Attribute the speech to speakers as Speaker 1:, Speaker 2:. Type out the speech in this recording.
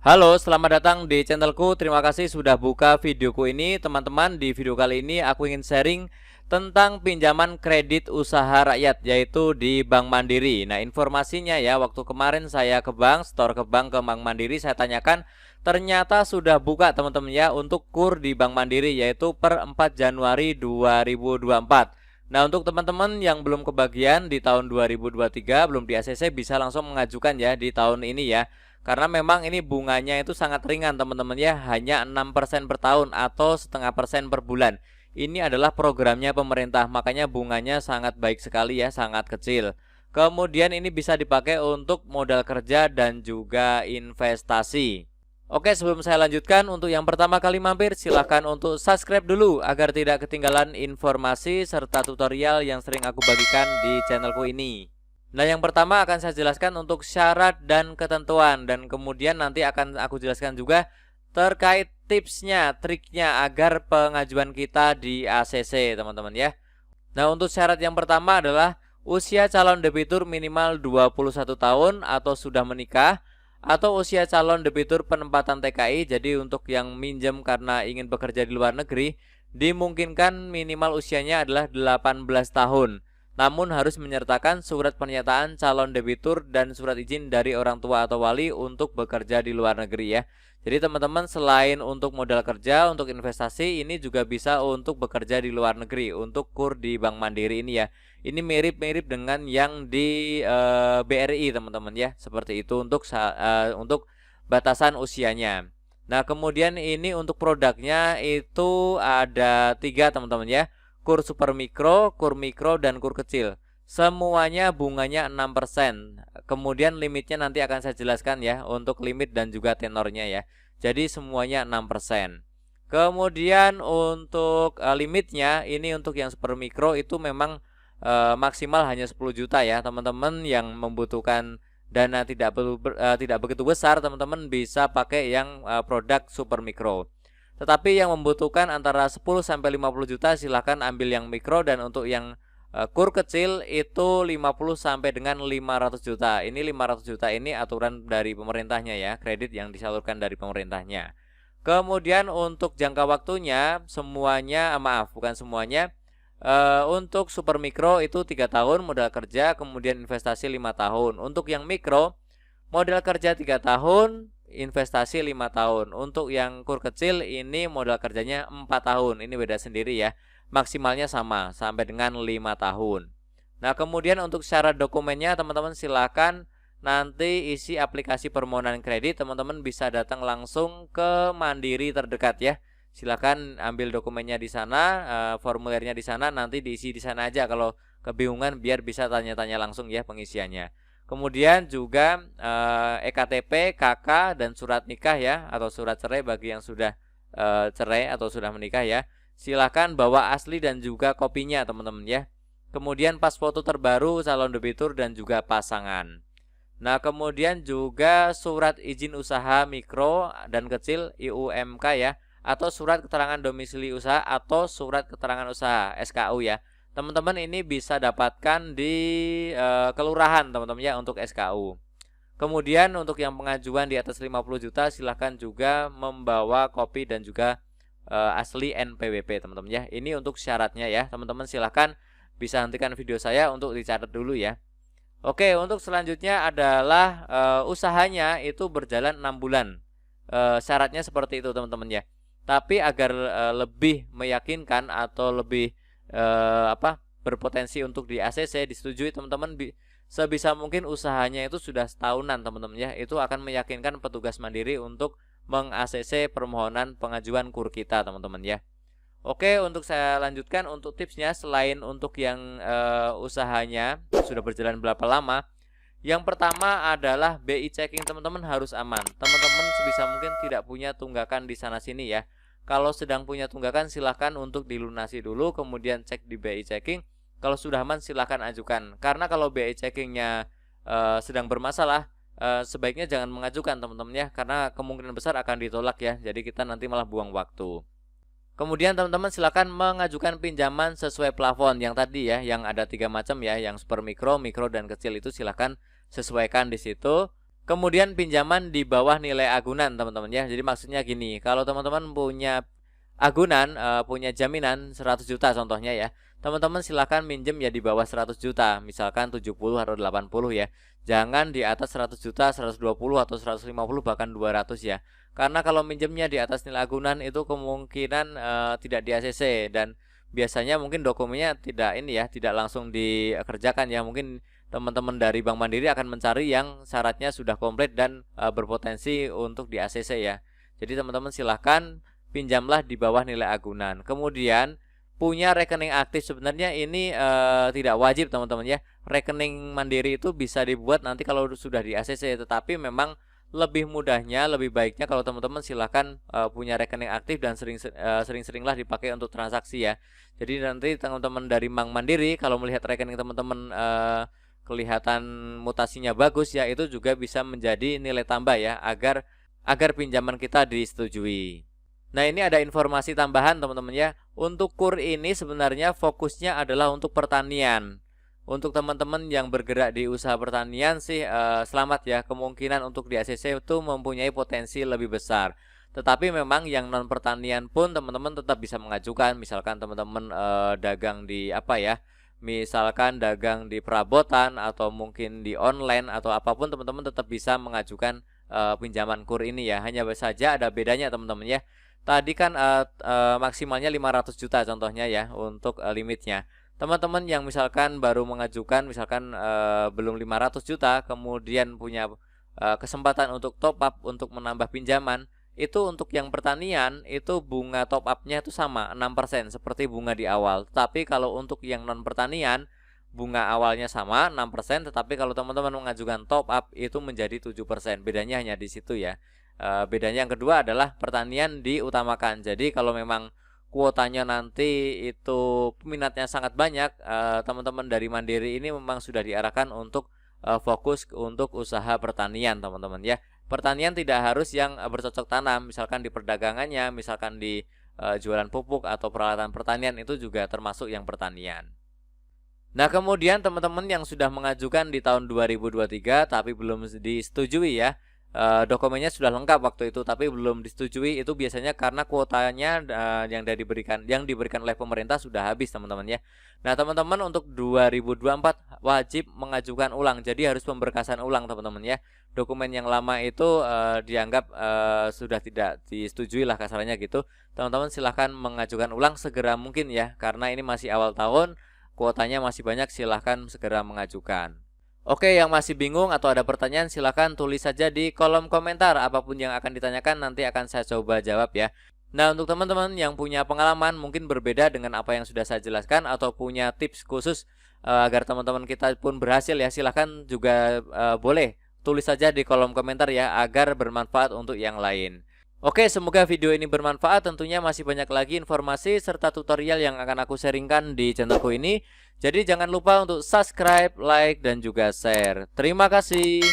Speaker 1: Halo, selamat datang di channelku. Terima kasih sudah buka videoku ini, teman-teman. Di video kali ini aku ingin sharing tentang pinjaman kredit usaha rakyat, yaitu di Bank Mandiri. Nah, informasinya ya, waktu kemarin saya ke bank, store ke bank Mandiri, saya tanyakan, ternyata sudah buka teman-teman ya untuk KUR di Bank Mandiri, yaitu per 4 Januari 2024. Nah, untuk teman-teman yang belum kebagian di tahun 2023, belum di ACC, bisa langsung mengajukan ya di tahun ini ya. Karena memang ini bunganya itu sangat ringan teman-teman ya, hanya 6% per tahun atau setengah persen per bulan. Ini adalah programnya pemerintah, makanya bunganya sangat baik sekali ya, sangat kecil. Kemudian ini bisa dipakai untuk modal kerja dan juga investasi. Oke, sebelum saya lanjutkan, untuk yang pertama kali mampir silahkan untuk subscribe dulu agar tidak ketinggalan informasi serta tutorial yang sering aku bagikan di channelku ini. Nah, yang pertama akan saya jelaskan untuk syarat dan ketentuan, dan kemudian nanti akan aku jelaskan juga terkait tipsnya, triknya agar pengajuan kita di ACC, teman-teman ya. Nah, untuk syarat yang pertama adalah usia calon debitur minimal 21 tahun atau sudah menikah, atau usia calon debitur penempatan TKI. Jadi untuk yang minjem karena ingin bekerja di luar negeri, dimungkinkan minimal usianya adalah 18 tahun. Namun harus menyertakan surat pernyataan calon debitur dan surat izin dari orang tua atau wali untuk bekerja di luar negeri ya. Jadi teman-teman, selain untuk modal kerja, untuk investasi, ini juga bisa untuk bekerja di luar negeri untuk KUR di Bank Mandiri ini ya. Ini mirip-mirip dengan yang di BRI teman-teman ya. Seperti itu untuk batasan usianya. Nah, kemudian ini untuk produknya itu ada 3 teman-teman ya. KUR super mikro, KUR mikro, dan KUR kecil. Semuanya bunganya 6%. Kemudian limitnya nanti akan saya jelaskan ya, untuk limit dan juga tenornya ya. Jadi semuanya 6%. Kemudian untuk limitnya, ini untuk yang super mikro itu memang maksimal hanya 10 juta ya. Teman-teman yang membutuhkan dana tidak begitu besar, teman-teman bisa pakai yang produk super mikro. Tetapi yang membutuhkan antara 10 sampai 50 juta silahkan ambil yang mikro, dan untuk yang KUR kecil itu 50 sampai dengan 500 juta. Ini 500 juta ini aturan dari pemerintahnya ya, kredit yang disalurkan dari pemerintahnya. Kemudian untuk jangka waktunya semuanya, bukan semuanya, untuk super mikro itu 3 tahun modal kerja, kemudian investasi 5 tahun. Untuk yang mikro modal kerja 3 tahun, investasi 5 tahun. Untuk yang KUR kecil ini modal kerjanya 4 tahun. Ini beda sendiri ya. Maksimalnya sama sampai dengan 5 tahun. Nah, kemudian untuk syarat dokumennya teman-teman silakan nanti isi aplikasi permohonan kredit. Teman-teman bisa datang langsung ke Mandiri terdekat ya. Silakan ambil dokumennya di sana, formulirnya di sana, nanti diisi di sana aja. Kalau kebingungan biar bisa tanya-tanya langsung ya pengisiannya. Kemudian juga EKTP, KK, dan surat nikah ya, atau surat cerai bagi yang sudah cerai atau sudah menikah ya. Silahkan bawa asli dan juga kopinya teman-teman ya. Kemudian pas foto terbaru calon debitur dan juga pasangan. Nah, kemudian juga surat izin usaha mikro dan kecil IUMK ya, atau surat keterangan domisili usaha atau surat keterangan usaha SKU ya. Teman-teman ini bisa dapatkan di kelurahan teman-teman ya untuk SKU. Kemudian untuk yang pengajuan di atas 50 juta silahkan juga membawa kopi dan juga asli NPWP teman-teman ya. Ini untuk syaratnya ya. Teman-teman silahkan bisa hentikan video saya untuk dicatat dulu ya. Oke, untuk selanjutnya adalah usahanya itu berjalan 6 bulan. Syaratnya seperti itu teman-teman ya. Tapi agar lebih meyakinkan atau lebih berpotensi untuk di ACC disetujui, teman-teman sebisa mungkin usahanya itu sudah setahunan teman-teman ya. Itu akan meyakinkan petugas Mandiri untuk meng-ACC permohonan pengajuan KUR kita teman-teman ya. Oke, untuk saya lanjutkan untuk tipsnya, selain untuk yang usahanya sudah berjalan berapa lama, yang pertama adalah BI checking teman-teman harus aman. Teman-teman sebisa mungkin tidak punya tunggakan di sana sini ya. Kalau sedang punya tunggakan silahkan untuk dilunasi dulu, kemudian cek di BI checking. Kalau sudah aman silahkan ajukan. Karena kalau BI checkingnya sedang bermasalah, sebaiknya jangan mengajukan teman-teman ya, karena kemungkinan besar akan ditolak ya. Jadi kita nanti malah buang waktu. Kemudian teman-teman silakan mengajukan pinjaman sesuai plafon yang tadi ya, yang ada 3 macam ya, yang super mikro, mikro, dan kecil itu silakan sesuaikan di situ. Kemudian pinjaman di bawah nilai agunan teman-teman ya. Jadi maksudnya gini, kalau teman-teman punya agunan, punya jaminan 100 juta contohnya ya, teman-teman silahkan minjem ya di bawah 100 juta, misalkan 70 atau 80 ya. Jangan di atas 100 juta, 120 atau 150 bahkan 200 ya. Karena kalau minjemnya di atas nilai agunan itu kemungkinan tidak di ACC, dan biasanya mungkin dokumennya tidak ini ya, tidak langsung dikerjakan ya. Mungkin teman-teman dari Bank Mandiri akan mencari yang syaratnya sudah komplit dan berpotensi untuk di ACC ya. Jadi teman-teman silahkan pinjamlah di bawah nilai agunan. Kemudian punya rekening aktif, sebenarnya ini tidak wajib teman-teman ya. Rekening Mandiri itu bisa dibuat nanti kalau sudah di ACC, tetapi memang lebih mudahnya, lebih baiknya kalau teman-teman silahkan punya rekening aktif dan sering-seringlah dipakai untuk transaksi ya. Jadi nanti teman-teman dari Bank Mandiri kalau melihat rekening teman-teman kelihatan mutasinya bagus ya, itu juga bisa menjadi nilai tambah ya, agar pinjaman kita disetujui. Nah, ini ada informasi tambahan teman-teman ya. Untuk KUR ini sebenarnya fokusnya adalah untuk pertanian. Untuk teman-teman yang bergerak di usaha pertanian sih selamat ya, kemungkinan untuk di ACC itu mempunyai potensi lebih besar. Tetapi memang yang non pertanian pun teman-teman tetap bisa mengajukan. Misalkan teman-teman dagang di apa ya, misalkan dagang di perabotan atau mungkin di online atau apapun, teman-teman tetap bisa mengajukan pinjaman KUR ini ya. Hanya saja ada bedanya teman-teman ya. Tadi kan maksimalnya 500 juta contohnya ya untuk limitnya. Teman-teman yang misalkan baru mengajukan, misalkan belum 500 juta, kemudian punya kesempatan untuk top up untuk menambah pinjaman, itu untuk yang pertanian itu bunga top up-nya itu sama 6% seperti bunga di awal. Tapi kalau untuk yang non pertanian, bunga awalnya sama 6%, tetapi kalau teman-teman mengajukan top up itu menjadi 7%. Bedanya hanya di situ ya. Bedanya yang kedua adalah pertanian diutamakan. Jadi kalau memang kuotanya nanti itu peminatnya sangat banyak, teman-teman dari Mandiri ini memang sudah diarahkan untuk fokus untuk usaha pertanian teman-teman ya. Pertanian tidak harus yang bercocok tanam, misalkan di perdagangannya, misalkan di jualan pupuk atau peralatan pertanian, itu juga termasuk yang pertanian. Nah, kemudian teman-teman yang sudah mengajukan di tahun 2023 tapi belum disetujui ya, dokumennya sudah lengkap waktu itu tapi belum disetujui, itu biasanya karena kuotanya yang diberikan oleh pemerintah sudah habis teman-teman ya. Nah, teman-teman untuk 2024 wajib mengajukan ulang, jadi harus pemberkasan ulang teman-teman ya. Dokumen yang lama itu dianggap sudah tidak disetujui lah kasarnya gitu. Teman-teman silahkan mengajukan ulang segera mungkin ya, karena ini masih awal tahun, kuotanya masih banyak, silahkan segera mengajukan. Oke, yang masih bingung atau ada pertanyaan silahkan tulis saja di kolom komentar. Apapun yang akan ditanyakan nanti akan saya coba jawab ya. Nah, untuk teman-teman yang punya pengalaman mungkin berbeda dengan apa yang sudah saya jelaskan atau punya tips khusus agar teman-teman kita pun berhasil ya, silahkan juga boleh tulis saja di kolom komentar ya, agar bermanfaat untuk yang lain. Oke, semoga video ini bermanfaat. Tentunya masih banyak lagi informasi serta tutorial yang akan aku sharingkan di channelku ini. Jadi jangan lupa untuk subscribe, like, dan juga share. Terima kasih.